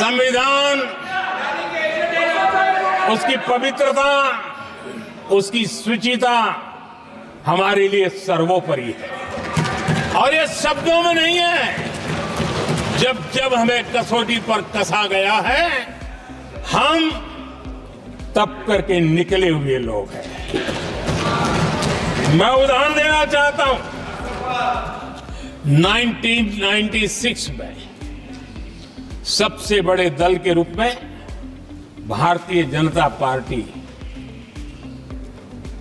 संविधान, उसकी पवित्रता, उसकी शुचिता हमारे लिए सर्वोपरि है। और ये शब्दों में नहीं है, जब जब हमें कसौटी पर कसा गया है, हम तप करके निकले हुए लोग हैं। मैं उदाहरण देना चाहता हूं। 1996 में सबसे बड़े दल के रूप में भारतीय जनता पार्टी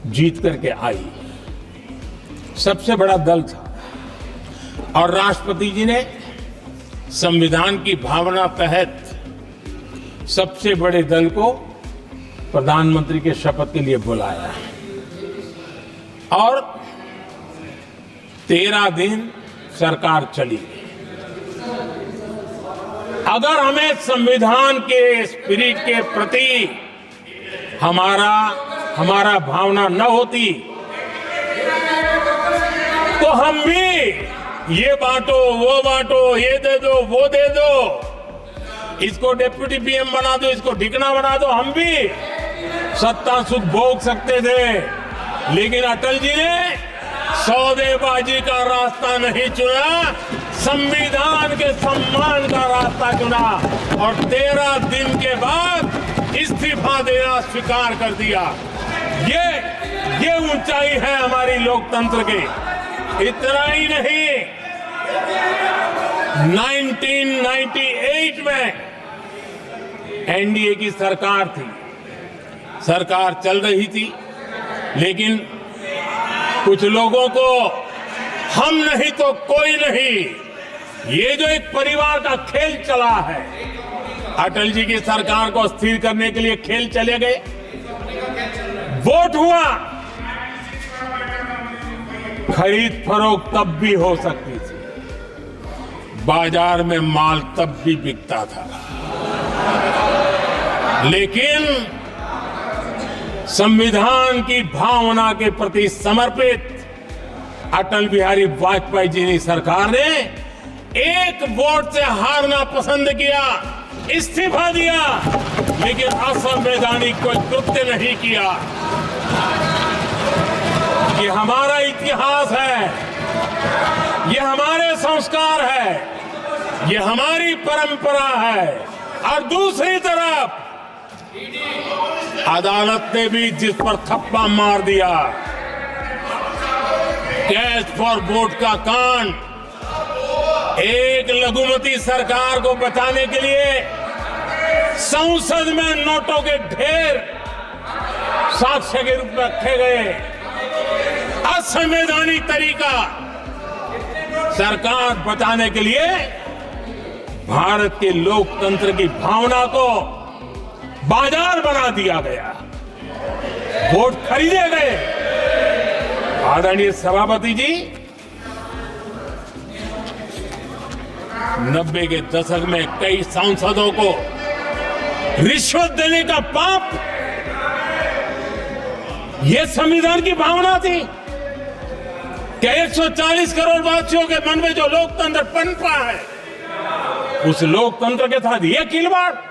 जीत करके आई। सबसे बड़ा दल था और राष्ट्रपति जी ने संविधान की भावना तहत सबसे बड़े दल को प्रधानमंत्री के शपथ के लिए बुलाया और 13 दिन सरकार चली। अगर हमें संविधान के स्पिरिट के प्रति हमारा भावना न होती तो हम भी ये बांटो, वो बांटो, ये दे दो, वो दे दो, इसको डिप्टी पीएम बना दो, इसको ढिकना बना दो, हम भी सत्ता सुख भोग सकते थे। लेकिन अटल जी ने सौदेबाजी का रास्ता नहीं चुना, संविधान के सम्मान का रास्ता चुना और 13 दिन के बाद इस्तीफा देना स्वीकार कर दिया। ये ऊंचाई है हमारी लोकतंत्र की। इतना ही नहीं, 1998 में एनडीए की सरकार थी, सरकार चल रही थी, लेकिन कुछ लोगों को हम नहीं तो कोई नहीं, ये जो एक परिवार का खेल चला है, अटल जी की सरकार को अस्थिर करने के लिए खेल चले गए। वोट हुआ, खरीद फरोख्त तब भी हो सकती थी, बाजार में माल तब भी बिकता था, लेकिन संविधान की भावना के प्रति समर्पित अटल बिहारी वाजपेयी जी की सरकार ने एक वोट से हारना पसंद किया, इस्तीफा दिया, लेकिन असंवैधानिक कोई कृत्य नहीं किया। ये हमारा इतिहास है, ये हमारे संस्कार है, ये हमारी परंपरा है। और दूसरी तरफ अदालत ने भी जिस पर थप्पा मार दिया, कैश फॉर वोट का कांड, एक लघुमती सरकार को बचाने के लिए संसद में नोटों के ढेर साक्ष्य के रूप में रखे गए, असंवैधानिक तरीका। सरकार बचाने के लिए भारत के लोकतंत्र की भावना को बाजार बना दिया गया, वोट खरीदे गए। आदरणीय सभापति जी, 90 के दशक में कई सांसदों को रिश्वत देने का पाप, यह संविधान की भावना थी क्या? 140 करोड़ वासियों के मन में जो लोकतंत्र पनपा है, उस लोकतंत्र के साथ ये खिलवाड़।